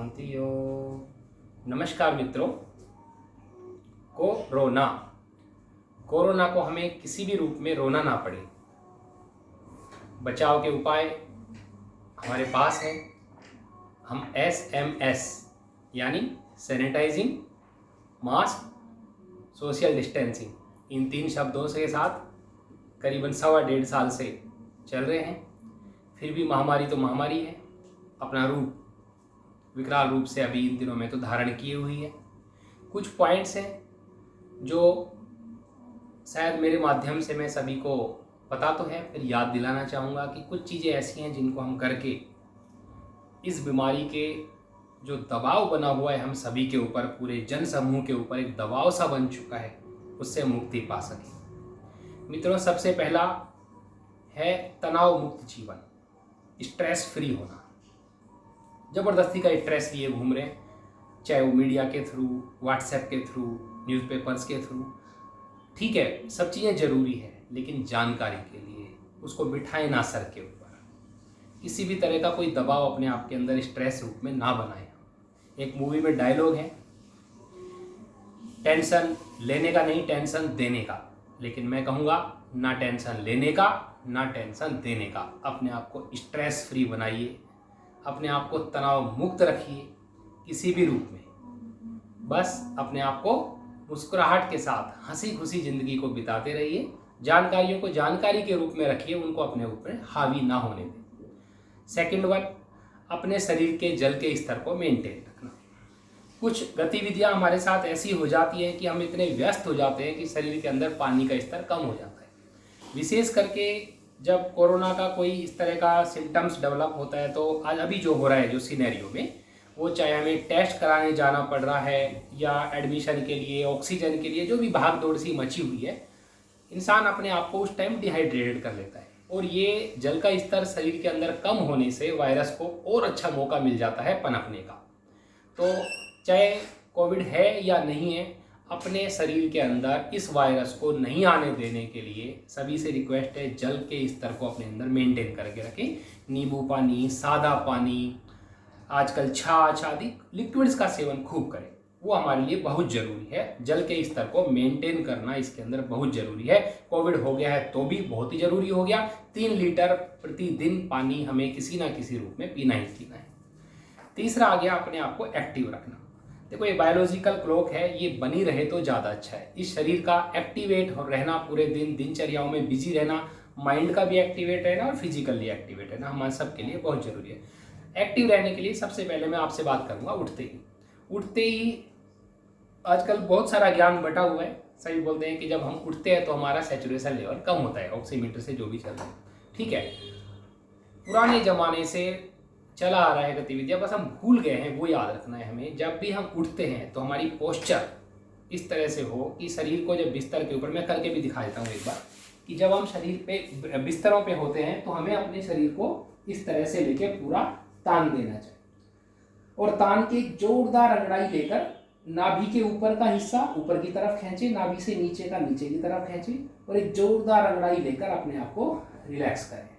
शांति हो। नमस्कार मित्रों। कोरोना को हमें किसी भी रूप में रोना ना पड़े, बचाव के उपाय हमारे पास हैं। हम SMS यानी सैनिटाइजिंग, मास्क, सोशल डिस्टेंसिंग, इन 3 शब्दों के साथ करीबन 1.25 साल से चल रहे हैं। फिर भी महामारी तो महामारी है, अपना रूप विकराल रूप से अभी इन दिनों में तो धारण किए हुई है। कुछ पॉइंट्स हैं जो शायद मेरे माध्यम से मैं सभी को पता तो है, फिर याद दिलाना चाहूँगा कि कुछ चीज़ें ऐसी हैं जिनको हम करके इस बीमारी के जो दबाव बना हुआ है हम सभी के ऊपर, पूरे जन समूह के ऊपर एक दबाव सा बन चुका है, उससे मुक्ति पा सकें। मित्रों, सबसे पहला है तनाव मुक्त जीवन, स्ट्रेस फ्री होना। ज़बरदस्ती का स्ट्रेस लिए घूम रहे हैं, चाहे वो मीडिया के थ्रू, व्हाट्सएप के थ्रू, न्यूज़पेपर्स के थ्रू। ठीक है, सब चीज़ें ज़रूरी है, लेकिन जानकारी के लिए उसको बिठाएं ना सर के ऊपर। किसी भी तरह का कोई दबाव अपने आप के अंदर स्ट्रेस रूप में ना बनाएं। एक मूवी में डायलॉग है, टेंशन लेने का नहीं, टेंशन देने का। लेकिन मैं कहूँगा ना टेंशन लेने का, ना टेंशन देने का। अपने आप को स्ट्रेस फ्री बनाइए, अपने आप को तनाव मुक्त रखिए किसी भी रूप में। बस अपने आप को मुस्कुराहट के साथ हंसी खुशी ज़िंदगी को बिताते रहिए। जानकारियों को जानकारी के रूप में रखिए, उनको अपने ऊपर हावी ना होने दें। सेकंड वन, अपने शरीर के जल के स्तर को मेंटेन रखना। कुछ गतिविधियां हमारे साथ ऐसी हो जाती हैं कि हम इतने व्यस्त हो जाते हैं कि शरीर के अंदर पानी का स्तर कम हो जाता है। विशेष करके जब कोरोना का कोई इस तरह का सिम्टम्स डेवलप होता है, तो आज अभी जो हो रहा है, जो सिनेरियो में, वो चाहे हमें टेस्ट कराने जाना पड़ रहा है या एडमिशन के लिए, ऑक्सीजन के लिए, जो भी भाग दौड़ सी मची हुई है, इंसान अपने आप को उस टाइम डिहाइड्रेटेड कर लेता है। और ये जल का स्तर शरीर के अंदर कम होने से वायरस को और अच्छा मौका मिल जाता है पनपने का। तो चाहे कोविड है या नहीं है, अपने शरीर के अंदर इस वायरस को नहीं आने देने के लिए सभी से रिक्वेस्ट है, जल के स्तर को अपने अंदर मेंटेन करके रखें। नींबू पानी, सादा पानी, आजकल छाछ आदि लिक्विड्स का सेवन खूब करें, वो हमारे लिए बहुत ज़रूरी है। जल के स्तर को मेंटेन करना इसके अंदर बहुत ज़रूरी है। कोविड हो गया है तो भी बहुत ही ज़रूरी हो गया। 3 लीटर प्रतिदिन पानी हमें किसी ना किसी रूप में पीना ही पीना है। तीसरा आ गया अपने आप को एक्टिव रखना। देखो, ये बायोलॉजिकल क्लॉक है, ये बनी रहे तो ज़्यादा अच्छा है। इस शरीर का एक्टिवेट रहना, पूरे दिन दिनचर्याओं में बिजी रहना, माइंड का भी एक्टिवेट रहना और फिजिकली एक्टिवेट रहना हमारे सब के लिए बहुत ज़रूरी है। एक्टिव रहने के लिए सबसे पहले मैं आपसे बात करूँगा उठते ही आजकल बहुत सारा ज्ञान बटा हुआ है। सभी बोलते हैं कि जब हम उठते हैं तो हमारा सैचुरेशन लेवल कम होता है, ऑक्सीमीटर से जो भी चल रहा है। ठीक है, पुराने ज़माने से चला आ रहा है गतिविधियाँ, बस हम भूल गए हैं, वो याद रखना है हमें। जब भी हम उठते हैं तो हमारी पोस्चर इस तरह से हो कि शरीर को जब बिस्तर के ऊपर, मैं करके भी दिखा देता हूँ एक बार, कि जब हम शरीर पे बिस्तरों पे होते हैं तो हमें अपने शरीर को इस तरह से लेके पूरा तान देना चाहिए, और तान के जोरदार अंगड़ाई लेकर नाभि के ऊपर का हिस्सा ऊपर की तरफ खींचे, नाभि से नीचे का नीचे की तरफ खींचे, और एक जोरदार अंगड़ाई लेकर अपने आप को रिलैक्स करें।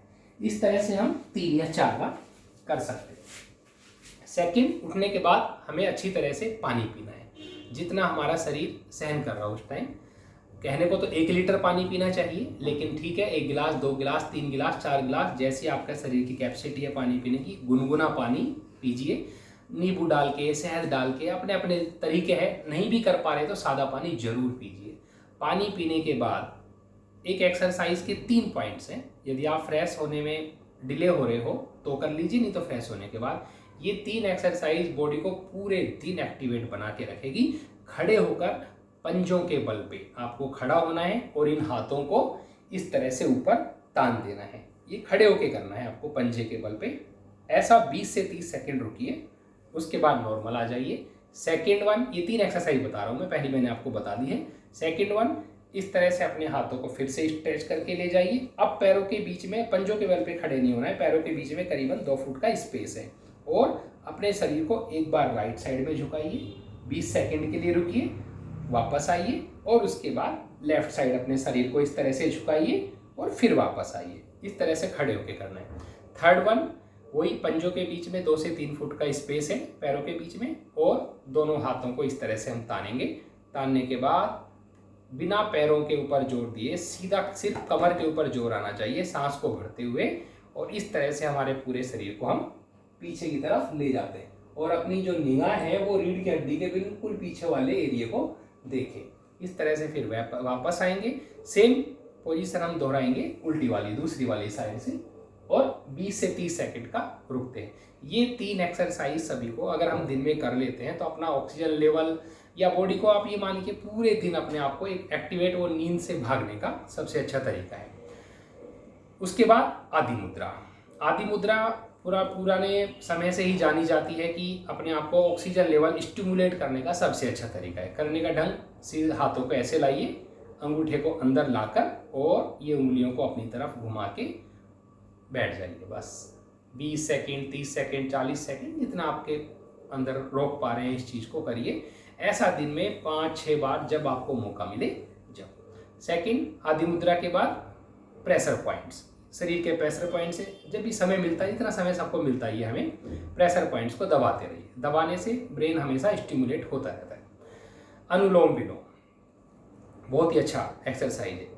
इस तरह से हम 3 या 4 बार कर सकते हैं। सेकंड, उठने के बाद हमें अच्छी तरह से पानी पीना है, जितना हमारा शरीर सहन कर रहा है उस टाइम। कहने को तो 1 लीटर पानी पीना चाहिए, लेकिन ठीक है, 1 गिलास, 2 गिलास, 3 गिलास, 4 गिलास, जैसी आपका शरीर की कैपेसिटी है पानी पीने की, गुनगुना पानी पीजिए। नींबू डाल के, शहद डाल के, अपने अपने तरीके हैं। नहीं भी कर पा रहे तो सादा पानी जरूर पीजिए। पानी पीने के बाद एक एक्सरसाइज के 3 पॉइंट्स हैं। यदि आप फ्रेश होने में डिले हो रहे हो तो कर लीजिए, नहीं तो फ्रेश होने के बाद ये 3 एक्सरसाइज बॉडी को पूरे दिन एक्टिवेट बना के रखेगी। खड़े होकर पंजों के बल पे आपको खड़ा होना है और इन हाथों को इस तरह से ऊपर तान देना है। ये खड़े होके करना है आपको पंजे के बल पे। ऐसा 20 से 30 सेकंड रुकिए, उसके बाद नॉर्मल आ जाइए। सेकंड वन, ये 3 एक्सरसाइज बता रहा हूँ मैं, पहली मैंने आपको बता दी है। सेकंड वन, इस तरह से अपने हाथों को फिर से स्ट्रेच करके ले जाइए। अब पैरों के बीच में, पंजों के बल पे खड़े नहीं होना है, पैरों के बीच में करीबन 2 फुट का स्पेस है, और अपने शरीर को एक बार राइट साइड में झुकाइए। 20 सेकंड के लिए रुकिए, वापस आइए, और उसके बाद लेफ्ट साइड अपने शरीर को इस तरह से झुकाइए और फिर वापस आइए। इस तरह से खड़े होकर करना है। थर्ड वन, वही पंजों के बीच में 2 से 3 फुट का स्पेस है पैरों के बीच में, और दोनों हाथों को इस तरह से हम तानेंगे। तानने के बाद बिना पैरों के ऊपर जोर दिए सीधा सिर्फ कमर के ऊपर जोर आना चाहिए सांस को भरते हुए, और इस तरह से हमारे पूरे शरीर को हम पीछे की तरफ ले जाते हैं, और अपनी जो निगाह है वो रीढ़ की हड्डी के बिल्कुल पीछे वाले एरिया को देखें। इस तरह से फिर वापस आएंगे, सेम पोजीशन हम दोहराएंगे उल्टी वाली दूसरी वाली साइड से, और 20 से 30 सेकंड का रुकते हैं। ये 3 एक्सरसाइज सभी को अगर हम दिन में कर लेते हैं तो अपना ऑक्सीजन लेवल या बॉडी को आप ये मान लीजिए पूरे दिन अपने आप को एक एक्टिवेट और नींद से भागने का सबसे अच्छा तरीका है। उसके बाद आदि मुद्रा। आदि मुद्रा पुराने समय से ही जानी जाती है कि अपने आप को ऑक्सीजन लेवल स्टिमुलेट करने का सबसे अच्छा तरीका है। करने का ढंग, सीधे हाथों को ऐसे लाइए, अंगूठे को अंदर लाकर और ये उंगलियों को अपनी तरफ घुमा के बैठ जाइए। बस 20 सेकंड, 30 सेकंड, 40 सेकंड, जितना आपके अंदर रोक पा रहे हैं इस चीज़ को करिए। ऐसा दिन में 5-6 बार जब आपको मौका मिले जब। सेकंड, आदि मुद्रा के बाद प्रेशर पॉइंट्स, शरीर के प्रेशर पॉइंट से जब भी समय मिलता है, इतना समय सबको मिलता ही है, हमें प्रेशर पॉइंट्स को दबाते रहिए। दबाने से ब्रेन हमेशा स्टिमुलेट होता रहता है। अनुलोम विलोम बहुत ही अच्छा एक्सरसाइज है।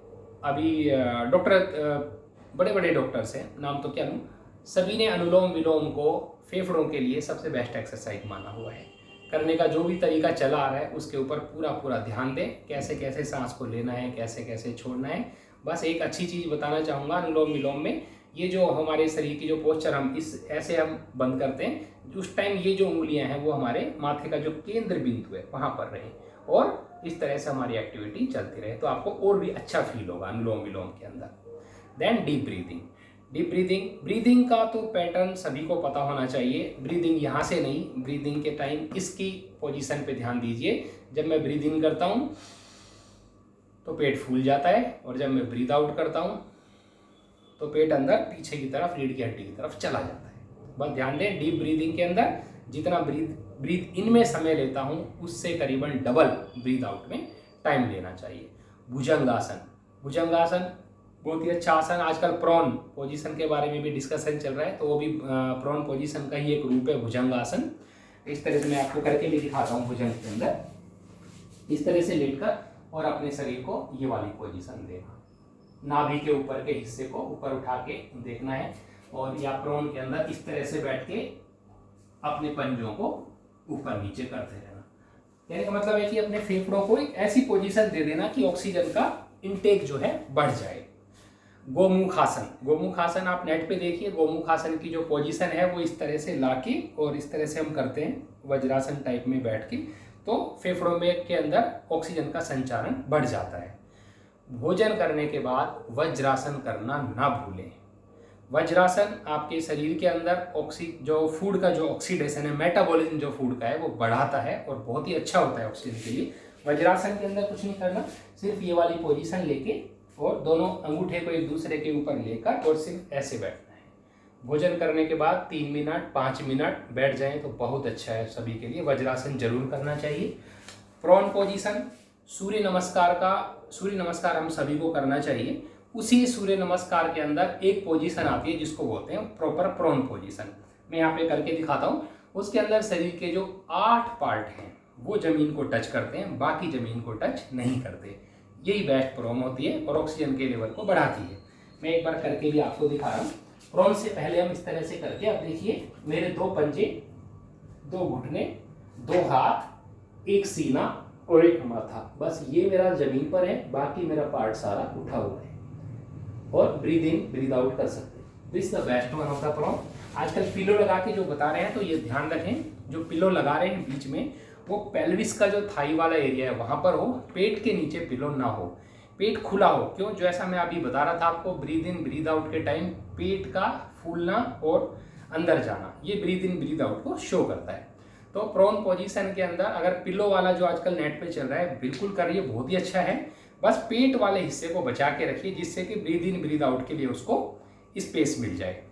अभी डॉक्टर, बड़े बड़े डॉक्टर्स हैं, नाम तो क्या लूँ, सभी ने अनुलोम विलोम को फेफड़ों के लिए सबसे बेस्ट एक्सरसाइज माना हुआ है। करने का जो भी तरीका चला आ रहा है उसके ऊपर पूरा ध्यान दें, कैसे कैसे सांस को लेना है, कैसे कैसे छोड़ना है। बस एक अच्छी चीज़ बताना चाहूँगा, अनुलोम विलोम में ये जो हमारे शरीर की जो पोस्चर हम इस ऐसे हम बंद करते हैं, उस टाइम ये जो उंगलियां हैं वो हमारे माथे का जो केंद्र बिंदु है वहाँ पर रहें, और इस तरह से हमारी एक्टिविटी चलती रहे, तो आपको और भी अच्छा फील होगा अनुलोम विलोम के अंदर। Then deep breathing. Deep breathing का तो पैटर्न सभी को पता होना चाहिए। ब्रीदिंग यहाँ से नहीं, ब्रीदिंग के टाइम इसकी पोजीशन पे ध्यान दीजिए। जब मैं ब्रीदिंग करता हूँ तो पेट फूल जाता है, और जब मैं ब्रीद आउट करता हूँ तो पेट अंदर पीछे की तरफ रीढ़ की हड्डी की तरफ चला जाता है। बस ध्यान दें, डीप ब्रीदिंग के अंदर जितना ब्रीद इन में समय लेता हूँ उससे करीबन डबल ब्रीद आउट में टाइम लेना चाहिए। भुजंगासन बहुत ही अच्छा आसन। आजकल प्रॉन पोजीशन के बारे में भी डिस्कशन चल रहा है, तो वो भी प्रॉन पोजीशन का ही एक रूप है भुजंगासन। इस तरह से मैं आपको करके भी दिखाता हूँ। भुजंग के अंदर इस तरह से लेटकर और अपने शरीर को ये वाली पोजीशन देना, नाभि के ऊपर के हिस्से को ऊपर उठा के देखना है, और या प्रॉन के अंदर इस तरह से बैठ के अपने पंजों को ऊपर नीचे करते रहना। कहने का मतलब है कि अपने फेफड़ों को एक ऐसी पोजीशन दे देना कि ऑक्सीजन का इनटेक जो है बढ़ जाए। गोमुख आसन आप नेट पे देखिए। गोमुख आसन की जो पोजीशन है वो इस तरह से लाके और इस तरह से हम करते हैं वज्रासन टाइप में बैठ के, तो फेफड़ों में के अंदर ऑक्सीजन का संचारण बढ़ जाता है। भोजन करने के बाद वज्रासन करना ना भूलें। वज्रासन आपके शरीर के अंदर जो फूड का जो ऑक्सीडेशन है, मेटाबॉलिज्म जो फूड का है वो बढ़ाता है और बहुत ही अच्छा होता है ऑक्सीजन के लिए। वज्रासन के अंदर कुछ नहीं करना, सिर्फ ये वाली पोजीशन लेके और दोनों अंगूठे को एक दूसरे के ऊपर लेकर और सिर्फ ऐसे बैठना है। भोजन करने के बाद 3 मिनट 5 मिनट बैठ जाएं तो बहुत अच्छा है सभी के लिए। वज्रासन जरूर करना चाहिए। प्रॉन पोजीशन, सूर्य नमस्कार हम सभी को करना चाहिए। उसी सूर्य नमस्कार के अंदर एक पोजीशन आती है जिसको बोलते हैं प्रॉपर प्रॉन पोजीशन। मैं यहाँ पे करके दिखाता हूँ। उसके अंदर शरीर के जो 8 पार्ट हैं वो जमीन को टच करते हैं, बाकी जमीन को टच नहीं करते। यही बेस्ट प्रॉन होती है और ऑक्सीजन के लेवल को बढ़ाती है। मैं एक बार करके भी आपको दिखा रहा हूँ। प्रॉन से पहले हम इस तरह से करके, अब देखिए मेरे 2 पंजे, 2 घुटने, 2 हाथ, एक सीना और एक माथा, बस ये मेरा जमीन पर है, बाकी मेरा पार्ट सारा उठा हुआ है। और ब्रीद इन ब्रीद आउट कर सकते हैं। This the best one of the prone. आजकल पिलो लगा के जो बता रहे हैं तो ये ध्यान रखें, जो पिलो लगा रहे हैं बीच में वो पेल्विस का जो थाई वाला एरिया है वहाँ पर हो, पेट के नीचे पिलो ना हो, पेट खुला हो। क्यों? जो ऐसा मैं अभी बता रहा था आपको, ब्रीद इन ब्रीद आउट के टाइम पेट का फूलना और अंदर जाना, ये ब्रीद इन ब्रीद आउट को शो करता है। तो प्रॉन पोजीशन के अंदर अगर पिलो वाला जो आजकल नेट पे चल रहा है बिल्कुल करिए, बहुत ही अच्छा है। बस पेट वाले हिस्से को बचा के रखिए जिससे कि ब्रीद इन ब्रीद आउट के लिए उसको स्पेस मिल जाए।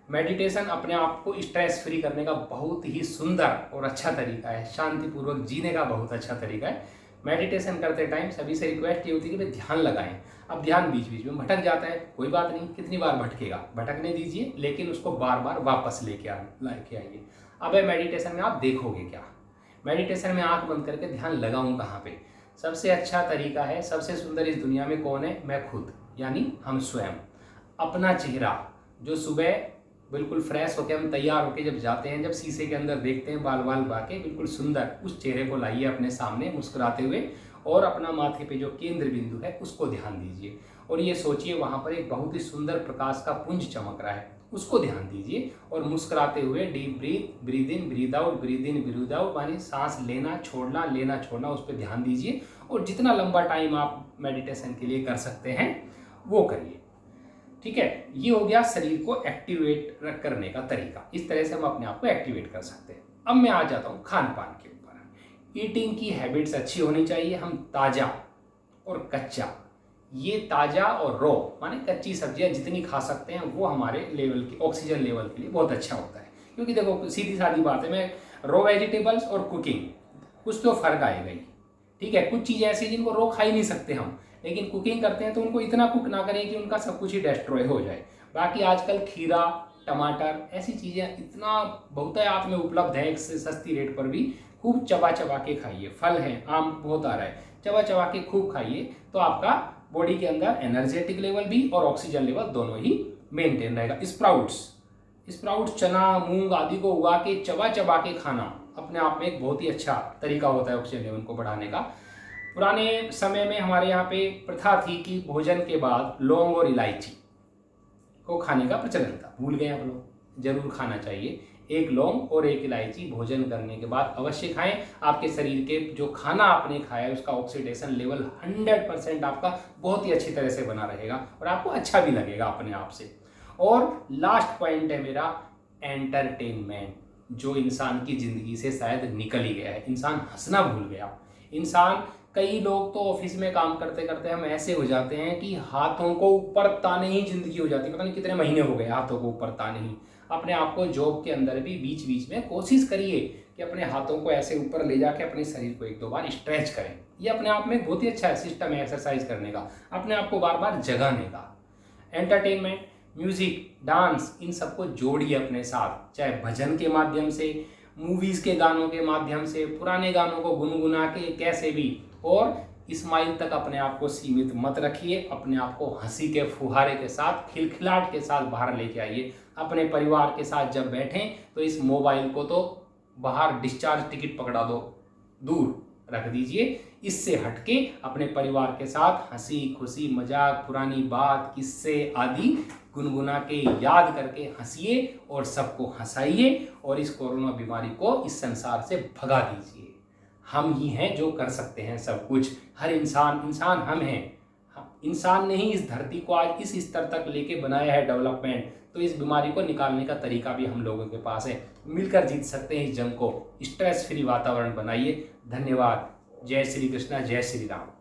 मेडिटेशन अपने आप को स्ट्रेस फ्री करने का बहुत ही सुंदर और अच्छा तरीका है, शांतिपूर्वक जीने का बहुत अच्छा तरीका है। मेडिटेशन करते टाइम सभी से रिक्वेस्ट ये होती है कि भाई ध्यान लगाएं। अब ध्यान बीच बीच में भटक जाता है, कोई बात नहीं, कितनी बार भटकेगा, भटकने दीजिए, लेकिन उसको बार बार वापस लेके आइए। अब मेडिटेशन में आप देखोगे क्या, मेडिटेशन में आंख बंद करके ध्यान लगाऊं कहाँ पे? सबसे अच्छा तरीका है, सबसे सुंदर इस दुनिया में कौन है? मैं खुद, यानी हम स्वयं। अपना चेहरा जो सुबह बिल्कुल फ्रेश होकर हम तैयार होकर जब जाते हैं, जब शीशे के अंदर देखते हैं बाल बाल बाके बिल्कुल सुंदर, उस चेहरे को लाइए अपने सामने मुस्कुराते हुए, और अपना माथे पे जो केंद्र बिंदु है उसको ध्यान दीजिए, और ये सोचिए वहाँ पर एक बहुत ही सुंदर प्रकाश का पुंज चमक रहा है, उसको ध्यान दीजिए, और मुस्कुराते हुए deep breathe in breathe out, breathe in breathe out, यानी सांस लेना छोड़ना उस पर ध्यान दीजिए, और जितना लंबा टाइम आप मेडिटेशन के लिए कर सकते हैं वो करिए। ठीक है, ये हो गया शरीर को एक्टिवेट करने का तरीका, इस तरह से हम अपने आप को एक्टिवेट कर सकते हैं। अब मैं आ जाता हूँ खान पान के ऊपर। ईटिंग की हैबिट्स अच्छी होनी चाहिए। हम ताज़ा और कच्चा, ये ताज़ा और रॉ माने कच्ची सब्जियां जितनी खा सकते हैं वो हमारे लेवल की ऑक्सीजन लेवल के लिए बहुत अच्छा होता है। क्योंकि देखो सीधी सादी बात है, मैं रॉ वेजिटेबल्स और कुकिंग कुछ तो फर्क आएगा ही। ठीक है, कुछ चीज़ें ऐसी जिनको रॉ खा ही नहीं सकते हम, लेकिन कुकिंग करते हैं तो उनको इतना कुक ना करें कि उनका सब कुछ ही डिस्ट्रॉय हो जाए। बाकी आजकल खीरा, टमाटर, ऐसी चीज़ें इतना बहुतायत में उपलब्ध है, एक सस्ती रेट पर भी, खूब चबा चबा के खाइए। फल है, आम बहुत आ रहा है, चबा चबा के खूब खाइए, तो आपका बॉडी के अंदर एनर्जेटिक लेवल भी और ऑक्सीजन लेवल दोनों ही मेंटेन रहेगा। स्प्राउट्स चना मूंग आदि को उगा के चबा चबा के खाना अपने आप में एक बहुत ही अच्छा तरीका होता है ऑक्सीजन लेवल को बढ़ाने का। पुराने समय में हमारे यहाँ पे प्रथा थी कि भोजन के बाद लौंग और इलायची को खाने का प्रचलन था, भूल गए आप लोग, जरूर खाना चाहिए। एक लौंग और एक इलायची भोजन करने के बाद अवश्य खाएं। आपके शरीर के जो खाना आपने खाया है उसका ऑक्सीडेशन लेवल 100% आपका बहुत ही अच्छी तरह से बना रहेगा, और आपको अच्छा भी लगेगा अपने आप से। और लास्ट पॉइंट है मेरा, एंटरटेनमेंट, जो इंसान की ज़िंदगी से शायद निकल ही गया है। इंसान हंसना भूल गया। इंसान, कई लोग तो ऑफिस में काम करते करते हम ऐसे हो जाते हैं कि हाथों को ऊपर ताने ही जिंदगी हो जाती है। पता नहीं कितने महीने हो गए हाथों को ऊपर ताने ही। अपने आप को जॉब के अंदर भी बीच बीच में कोशिश करिए कि अपने हाथों को ऐसे ऊपर ले जाके अपने शरीर को एक दो बार स्ट्रेच करें। ये अपने आप में बहुत ही अच्छा सिस्टम है एक्सरसाइज करने का, अपने आप को बार बार जगाने का। एंटरटेनमेंट, म्यूजिक, डांस, इन सबको जोड़िए अपने साथ, चाहे भजन के माध्यम से, मूवीज़ के गानों के माध्यम से, पुराने गानों को गुनगुना के, कैसे भी। और स्माइल तक अपने आप को सीमित मत रखिए, अपने आप को हंसी के फुहारे के साथ, खिलखिलाहट के साथ बाहर लेके आइए। अपने परिवार के साथ जब बैठें तो इस मोबाइल को तो बाहर डिस्चार्ज टिकट पकड़ा दो, दूर रख दीजिए। इससे हटके अपने परिवार के साथ हंसी खुशी मजाक, पुरानी बात, किस्से आदि गुनगुना के, याद करके हंसिए और सबको हंसाइए, और इस कोरोना बीमारी को इस संसार से भगा दीजिए। हम ही हैं जो कर सकते हैं सब कुछ। हर इंसान हम हैं। इंसान ने ही इस धरती को आज इस स्तर तक लेके बनाया है, डेवलपमेंट। तो इस बीमारी को निकालने का तरीका भी हम लोगों के पास है। मिलकर जीत सकते हैं इस जंग को। स्ट्रेस फ्री वातावरण बनाइए। धन्यवाद। जय श्री कृष्णा, जय श्री राम।